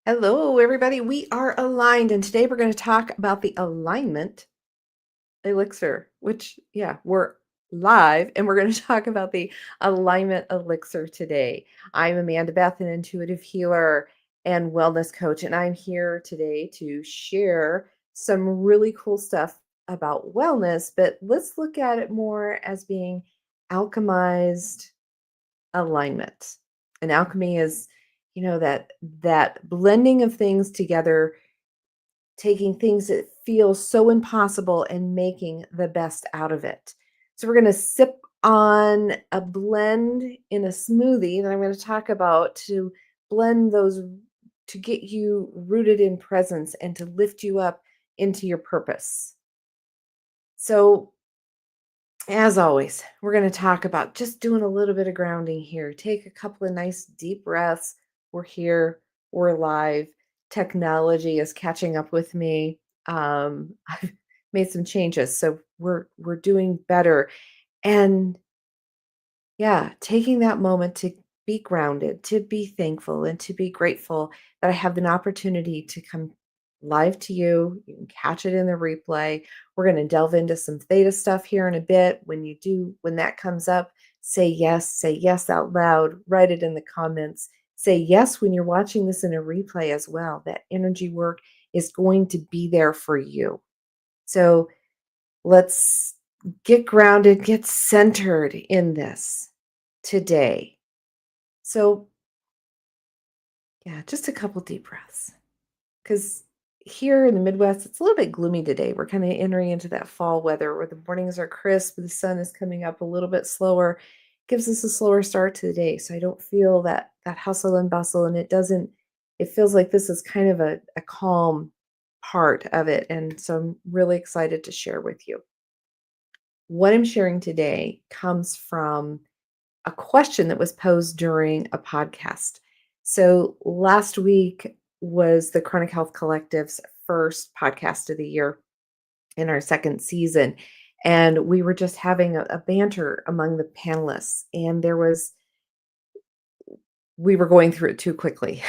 Hello, everybody. We are aligned, and today we're going to talk about the Alignment Elixir, which, yeah, we're live, and we're going to talk about the Alignment Elixir today. I'm Amanda Beth, an intuitive healer and wellness coach, and I'm here today to share some really cool stuff about wellness, but let's look at it more as being alchemized alignment. And alchemy is, that blending of things together, taking things that feel so impossible and making the best out of it. So we're going to sip on a blend in a smoothie that I'm going to talk about to blend those to get you rooted in presence and to lift you up into your purpose. So as always, we're going to talk about just doing a little bit of grounding here. Take a couple of nice deep breaths. We're here, we're alive. Technology is catching up with me. I've made some changes, so we're doing better. And yeah, taking that moment to be grounded, to be thankful, and to be grateful that I have an opportunity to come live to you. You can catch it in the replay. We're going to delve into some theta stuff here in a bit. When that comes up, say yes out loud, write it in the comments. Say yes when you're watching this in a replay as well. That energy work is going to be there for you. So let's get grounded, get centered in this today. So, yeah, just a couple deep breaths. Because here in the Midwest, it's a little bit gloomy today. We're kind of entering into that fall weather where the mornings are crisp, the sun is coming up a little bit slower, gives us a slower start to the day. So I don't feel that hustle and bustle, and it feels like this is kind of a calm part of it. And so I'm really excited to share with you. What I'm sharing today comes from a question that was posed during a podcast. So last week was the Chronic Health Collective's first podcast of the year in our second season. And we were just having a banter among the panelists. And we were going through it too quickly.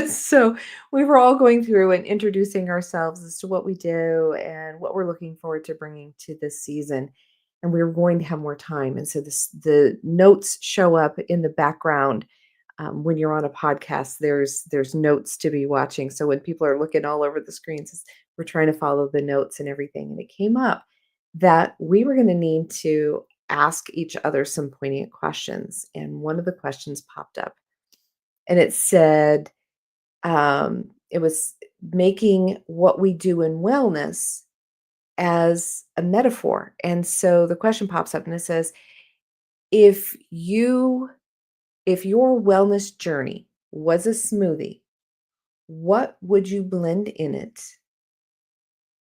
So we were all going through and introducing ourselves as to what we do and what we're looking forward to bringing to this season. And we were going to have more time. And so the notes show up in the background. When you're on a podcast, there's notes to be watching. So when people are looking all over the screens, we're trying to follow the notes and everything. And it came up that we were going to need to ask each other some poignant questions. And one of the questions popped up, and it said, it was making what we do in wellness as a metaphor. And so the question pops up and it says, if you if your wellness journey was a smoothie, what would you blend in it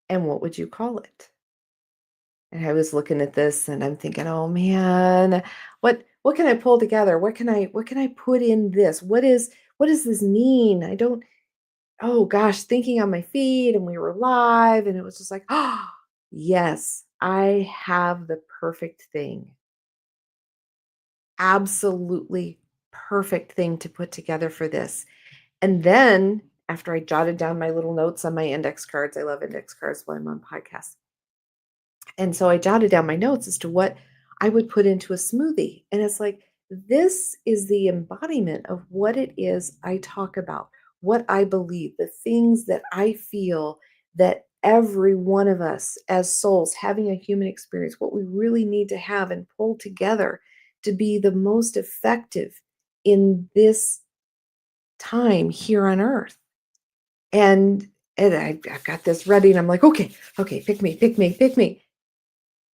and what would you call it? And I was looking at this and I'm thinking, oh man, what can I pull together? What can I put in this? What does this mean? I don't Oh gosh, thinking on my feet, and we were live, and it was just like, oh, yes, I have the perfect thing. Absolutely perfect thing to put together for this. And then after I jotted down my little notes on my index cards, I love index cards while I'm on podcasts. And so I jotted down my notes as to what I would put into a smoothie. And it's like, this is the embodiment of what it is I talk about, what I believe, the things that I feel that every one of us as souls having a human experience, what we really need to have and pull together to be the most effective in this time here on earth. And I've got this ready, and I'm like, okay, pick me, pick me, pick me.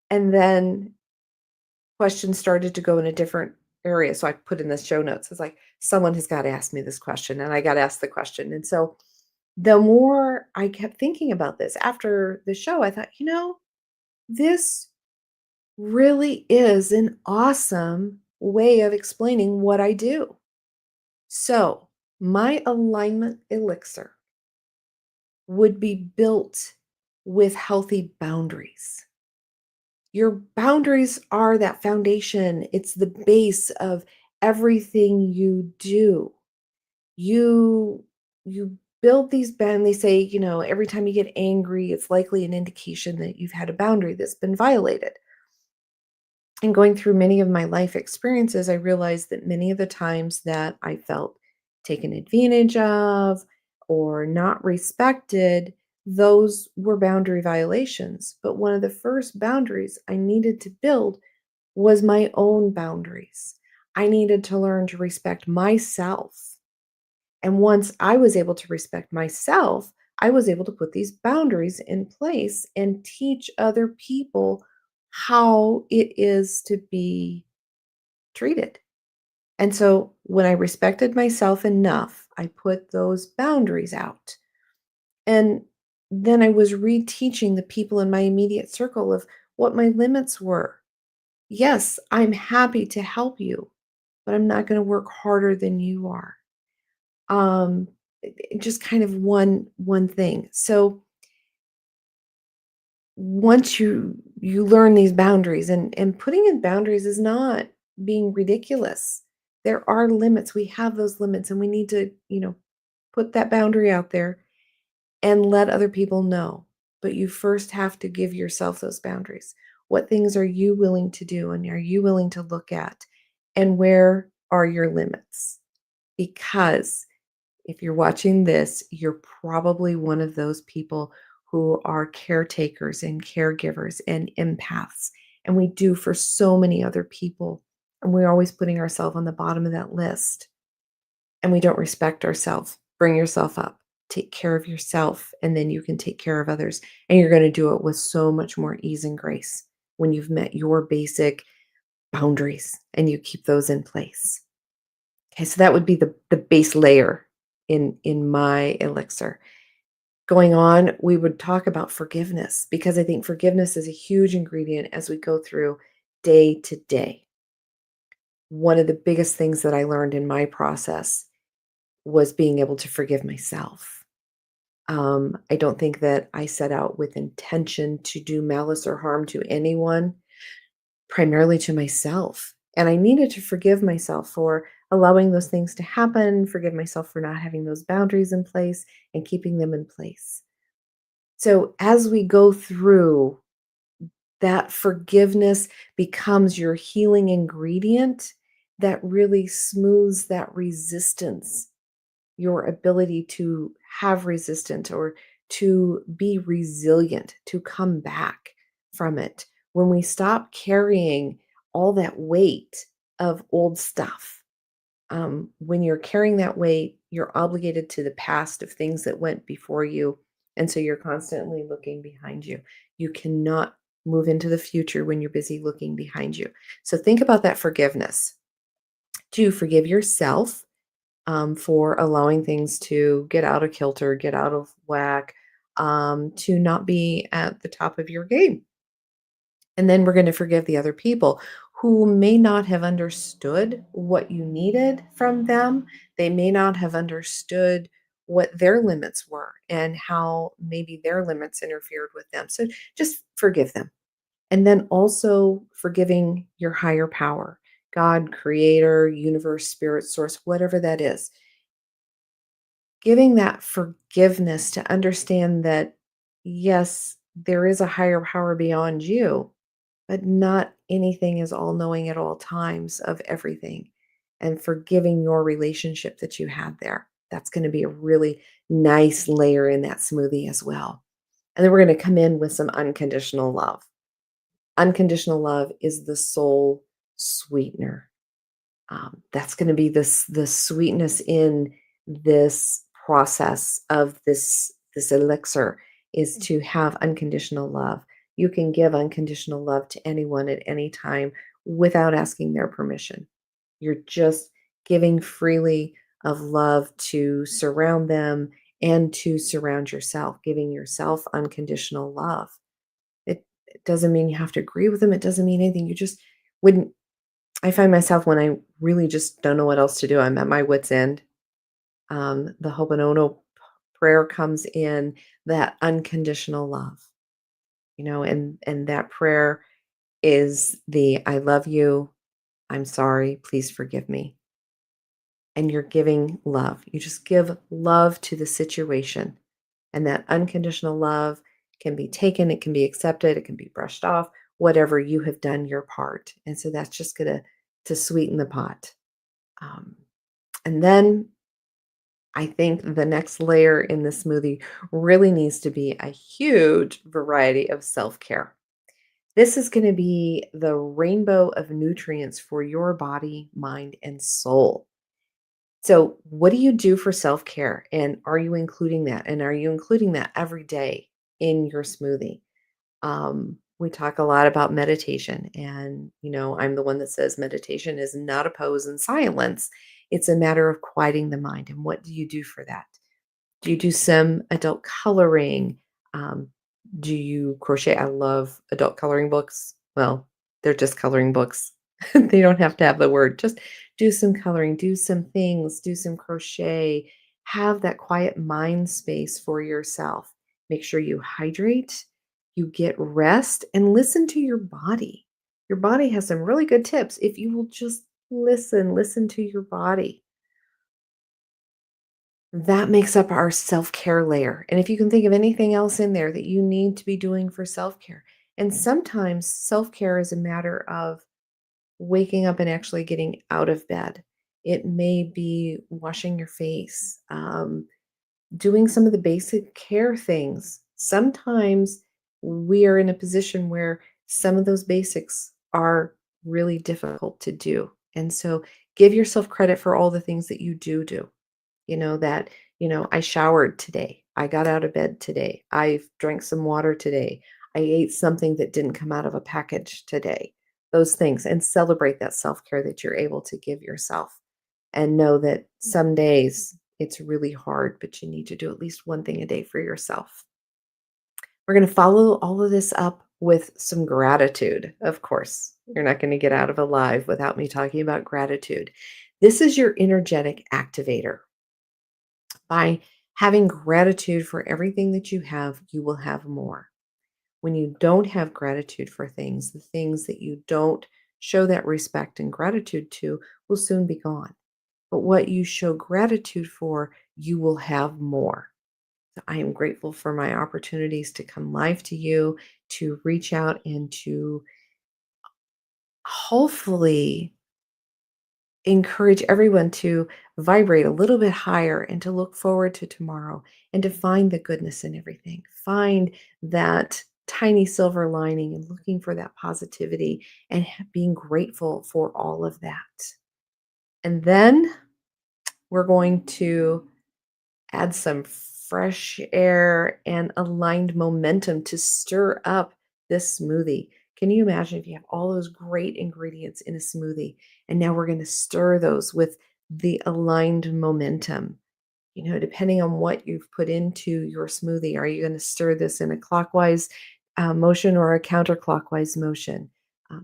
And then questions started to go in a different area. So I put in the show notes. It's like, someone has got to ask me this question, and I got asked the question. And so the more I kept thinking about this after the show, I thought, this really is an awesome way of explaining what I do. So my alignment elixir would be built with healthy boundaries. Your boundaries are that foundation. It's the base of everything you do. You you build these band they say, every time you get angry, it's likely an indication that you've had a boundary that's been violated. And going through many of my life experiences, I realized that many of the times that I felt taken advantage of or not respected, those were boundary violations. But one of the first boundaries I needed to build was my own boundaries. I needed to learn to respect myself. And once I was able to respect myself, I was able to put these boundaries in place and teach other people how it is to be treated. And so when I respected myself enough, I put those boundaries out. And then I was reteaching the people in my immediate circle of what my limits were. Yes, I'm happy to help you, but I'm not going to work harder than you are. Um, just kind of one thing. So once you learn these boundaries, and putting in boundaries is not being ridiculous. There are limits. We have those limits, and we need to, put that boundary out there and let other people know. But you first have to give yourself those boundaries. What things are you willing to do, and are you willing to look at? And where are your limits? Because if you're watching this, you're probably one of those people who are caretakers and caregivers and empaths. And we do for so many other people. And we're always putting ourselves on the bottom of that list. And we don't respect ourselves. Bring yourself up, take care of yourself, and then you can take care of others. And you're going to do it with so much more ease and grace when you've met your basic boundaries and you keep those in place. Okay, so that would be the base layer in my elixir. Going on, we would talk about forgiveness because I think forgiveness is a huge ingredient as we go through day to day. One of the biggest things that I learned in my process was being able to forgive myself. I don't think that I set out with intention to do malice or harm to anyone, primarily to myself. And I needed to forgive myself for allowing those things to happen, forgive myself for not having those boundaries in place and keeping them in place. So as we go through, that forgiveness becomes your healing ingredient that really smooths that resistance, your ability to have resistance or to be resilient, to come back from it. When we stop carrying all that weight of old stuff, when you're carrying that weight, you're obligated to the past of things that went before you. And so you're constantly looking behind you. You cannot move into the future when you're busy looking behind you. So think about that forgiveness. To forgive yourself for allowing things to get out of kilter, get out of whack, to not be at the top of your game. And then we're going to forgive the other people who may not have understood what you needed from them. They may not have understood what their limits were and how maybe their limits interfered with them. So just forgive them. And then also forgiving your higher power, God, creator, universe, spirit, source, whatever that is. Giving that forgiveness to understand that, yes, there is a higher power beyond you, but not anything is all knowing at all times of everything. And forgiving your relationship that you had there. That's going to be a really nice layer in that smoothie as well. And then we're going to come in with some unconditional love. Unconditional love is the soul sweetener. That's going to be the sweetness in this process of this elixir is to have unconditional love. You can give unconditional love to anyone at any time without asking their permission. You're just giving freely of love to surround them and to surround yourself, giving yourself unconditional love. It doesn't mean you have to agree with them. It doesn't mean anything. You just wouldn't I find myself when I really just don't know what else to do, I'm at my wit's end. The Ho'oponopono prayer comes in that unconditional love, and that prayer is the I love you, I'm sorry, please forgive me. and you're giving love. You just give love to the situation. And that unconditional love can be taken, it can be accepted, it can be brushed off, whatever you have done your part. And so that's just going to sweeten the pot. Um, and then I think the next layer in the smoothie really needs to be a huge variety of self care. This is going to be the rainbow of nutrients for your body, mind, and soul. So, what do you do for self care? And are you including that? And are you including that every day in your smoothie? We talk a lot about meditation, and I'm the one that says meditation is not a pose in silence. It's a matter of quieting the mind. And what do you do for that? Do you do some adult coloring? Um, do you crochet? I love adult coloring books. Well, they're just coloring books. They don't have to have the word. Just do some coloring, do some things, do some crochet. Have that quiet mind space for yourself. Make sure you hydrate, you get rest, and listen to your body. Your body has some really good tips if you will just listen to your body. That makes up our self-care layer, and if you can think of anything else in there that you need to be doing for self-care, and sometimes self-care is a matter of waking up and actually getting out of bed. It may be washing your face, doing some of the basic care things. Sometimes we are in a position where some of those basics are really difficult to do, and so give yourself credit for all the things that you do. That, I showered today. I got out of bed today. I drank some water today. I ate something that didn't come out of a package today. Those things, and celebrate that self care that you're able to give yourself. And know that some days it's really hard, but you need to do at least one thing a day for yourself. We're going to follow all of this up with some gratitude. Of course, you're not going to get out of Alive without me talking about gratitude. This is your energetic activator. By having gratitude for everything that you have, you will have more. When you don't have gratitude for things, the things that you don't show that respect and gratitude to will soon be gone. But what you show gratitude for, you will have more. So I am grateful for my opportunities to come live to you, to reach out and to hopefully encourage everyone to vibrate a little bit higher and to look forward to tomorrow and to find the goodness in everything. Find that tiny silver lining and looking for that positivity and being grateful for all of that. And then we're going to add some fresh air and aligned momentum to stir up this smoothie. Can you imagine if you have all those great ingredients in a smoothie and now we're going to stir those with the aligned momentum? Depending on what you've put into your smoothie, are you going to stir this in a clockwise motion or a counterclockwise motion?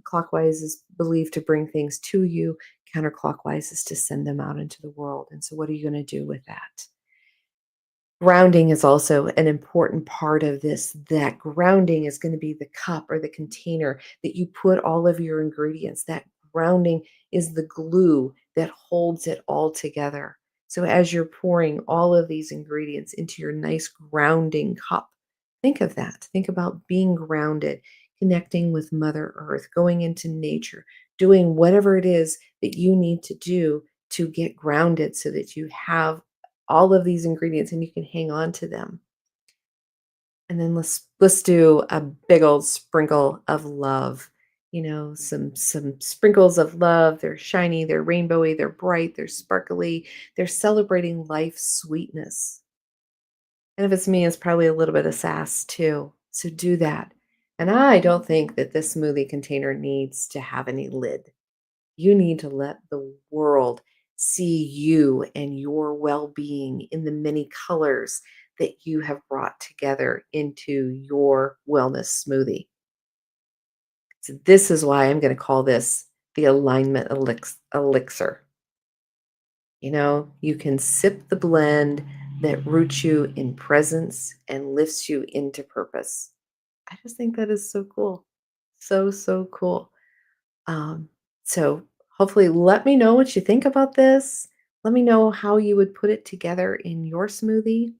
Clockwise is believed to bring things to you, counterclockwise is to send them out into the world. And so, what are you going to do with that? Grounding is also an important part of this. That grounding is going to be the cup or the container that you put all of your ingredients. That grounding is the glue that holds it all together. So as you're pouring all of these ingredients into your nice grounding cup, think of that. Think about being grounded, connecting with Mother Earth, going into nature, doing whatever it is that you need to do to get grounded so that you have all of these ingredients and you can hang on to them. And then let's do a big old sprinkle of love. Some sprinkles of love. They're shiny, they're rainbowy, they're bright, they're sparkly. They're celebrating life's sweetness. And if it's me, it's probably a little bit of sass too. So do that. And I don't think that this smoothie container needs to have any lid. You need to let the world see you and your well being in the many colors that you have brought together into your wellness smoothie. So, this is why I'm going to call this the alignment elixir. You can sip the blend that roots you in presence and lifts you into purpose. I just think that is so cool. So, so cool. Um, so hopefully let me know what you think about this. Let me know how you would put it together in your smoothie.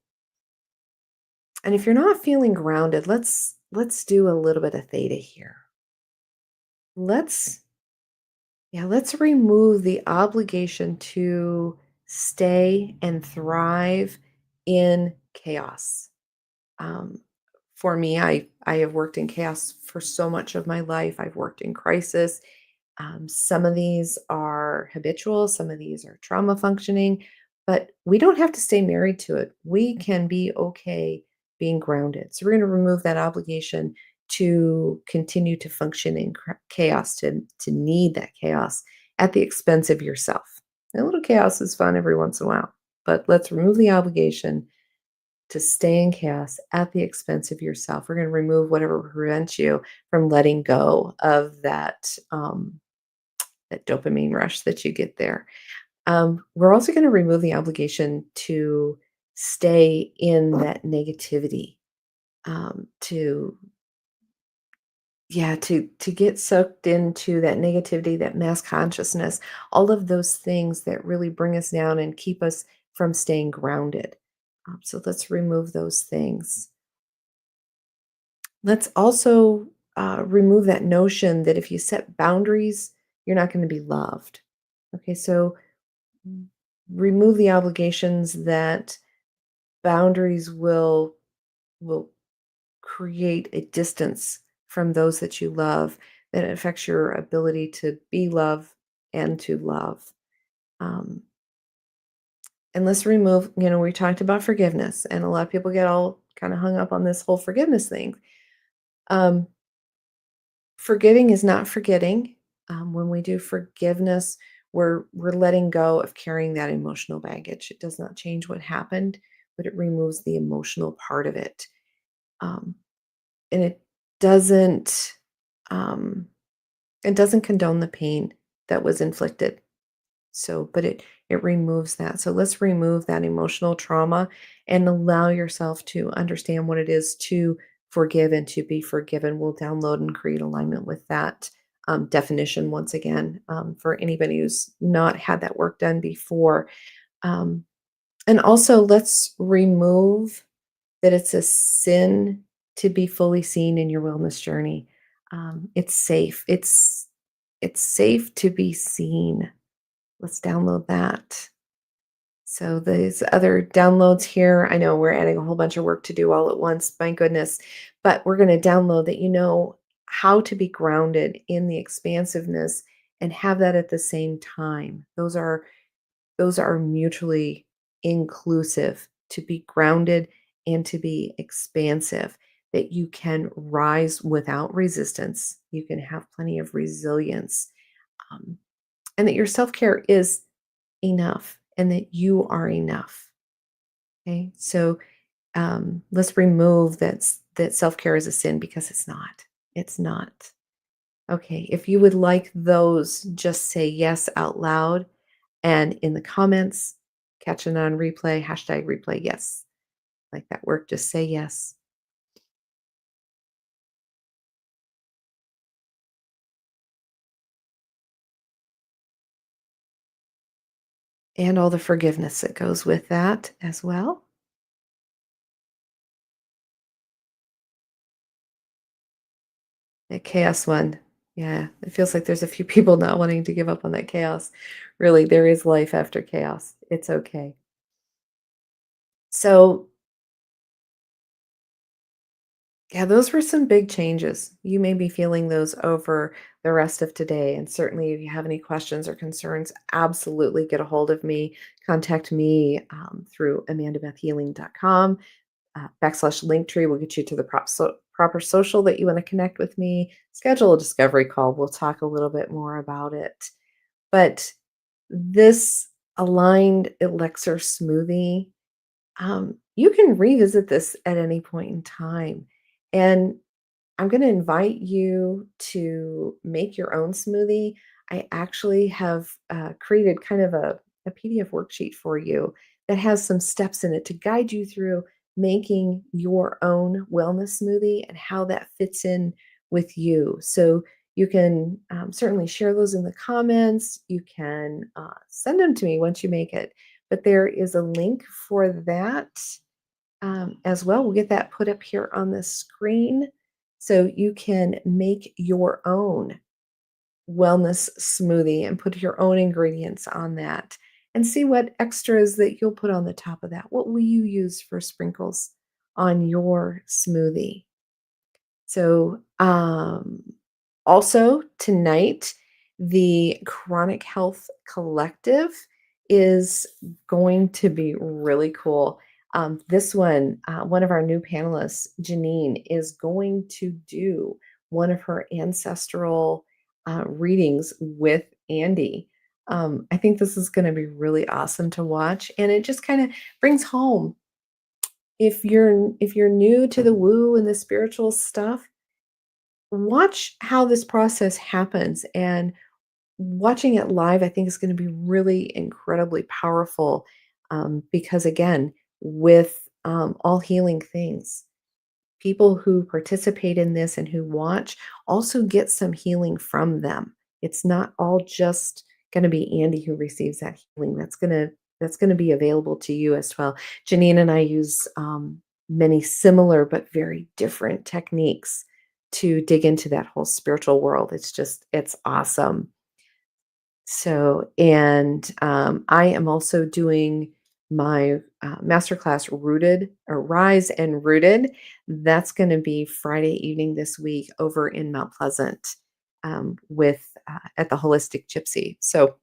And if you're not feeling grounded, let's do a little bit of theta here. Let's let's remove the obligation to stay and thrive in chaos. Um, for me, I have worked in chaos for so much of my life. I've worked in crisis. Some of these are habitual, some of these are trauma functioning, but we don't have to stay married to it. We can be okay being grounded. So we're going to remove that obligation to continue to function in chaos, to need that chaos at the expense of yourself. A little chaos is fun every once in a while, but let's remove the obligation to stay in chaos at the expense of yourself. We're going to remove whatever prevents you from letting go of that dopamine rush that you get there. We're also going to remove the obligation to stay in that negativity, to to get sucked into that negativity, that mass consciousness, all of those things that really bring us down and keep us from staying grounded. So let's remove those things. Let's also remove that notion that if you set boundaries, you're not going to be loved. Okay, so remove the obligations that boundaries will create a distance from those that you love that affects your ability to be loved and to love. Um, and let's remove, we talked about forgiveness, and a lot of people get all kind of hung up on this whole forgiveness thing. Um, Forgiving is not forgetting. When we do forgiveness, we're letting go of carrying that emotional baggage. It does not change what happened, but it removes the emotional part of it. Um, and doesn't um, it doesn't condone the pain that was inflicted. So, but it removes that. So let's remove that emotional trauma and allow yourself to understand what it is to forgive and to be forgiven. We'll download and create alignment with that definition once again for anybody who's not had that work done before. Um, and also, let's remove that it's a sin to be fully seen in your wellness journey. It's safe. It's safe to be seen. Let's download that. So these other downloads here, I know we're adding a whole bunch of work to do all at once, my goodness, but we're going to download that you know how to be grounded in the expansiveness and have that at the same time. Those are mutually inclusive, to be grounded and to be expansive, that you can rise without resistance. You can have plenty of resilience, um, and that your self care is enough and that you are enough. Okay. So let's remove that self care is a sin, because it's not. It's not. Okay. If you would like those, just say yes out loud. And in the comments, catch it on replay, hashtag replay yes. Like that work, just say yes. And all the forgiveness that goes with that as well. The chaos one. Yeah, it feels like there's a few people not wanting to give up on that chaos. Really, there is life after chaos. It's okay. So, yeah, those were some big changes. You may be feeling those over the rest of today. And certainly, if you have any questions or concerns, absolutely get a hold of me. Contact me through amandabethhealing.com / Linktree will get you to the proper social that you want to connect with me. Schedule a discovery call. We'll talk a little bit more about it. But this aligned elixir smoothie, you can revisit this at any point in time. And I'm going to invite you to make your own smoothie. I actually have created kind of a PDF worksheet for you that has some steps in it to guide you through making your own wellness smoothie and how that fits in with you. So you can certainly share those in the comments. You can send them to me once you make it. But there is a link for that as well. We'll get that put up here on the screen so you can make your own wellness smoothie and put your own ingredients on that and see what extras that you'll put on the top of that. What will you use for sprinkles on your smoothie? So, also tonight, the Chronic Health Collective is going to be really cool. This one of our new panelists, Janine, is going to do one of her ancestral readings with Andy. I think this is going to be really awesome to watch, and it just kind of brings home if you're new to the woo and the spiritual stuff, watch how this process happens, and watching it live I think is going to be really incredibly powerful, because again, with all healing things, people who participate in this and who watch also get some healing from them. It's not all just going to be Andy who receives that healing. That's going to be available to you as well. Janine and I use many similar but very different techniques to dig into that whole spiritual world. It's awesome. So, and I am also doing my masterclass Rooted or Rise and Rooted. That's going to be Friday evening this week over in Mount Pleasant with at the Holistic Gypsy. So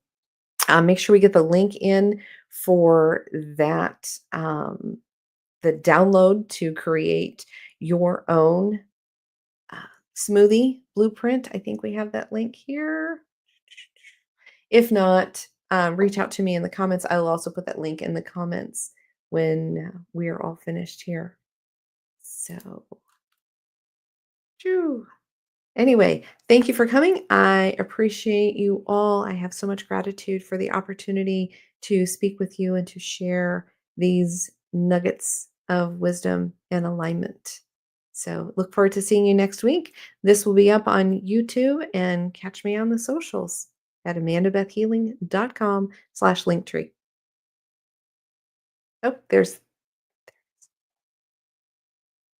make sure we get the link in for that, the download to create your own uh, smoothie blueprint. I think we have that link here. If not, reach out to me in the comments. I will also put that link in the comments when we are all finished here. So, phew. Anyway, thank you for coming. I appreciate you all. I have so much gratitude for the opportunity to speak with you and to share these nuggets of wisdom and alignment. So, look forward to seeing you next week. This will be up on YouTube, and catch me on the socials at amandabethhealing.com/linktree. Oh, there's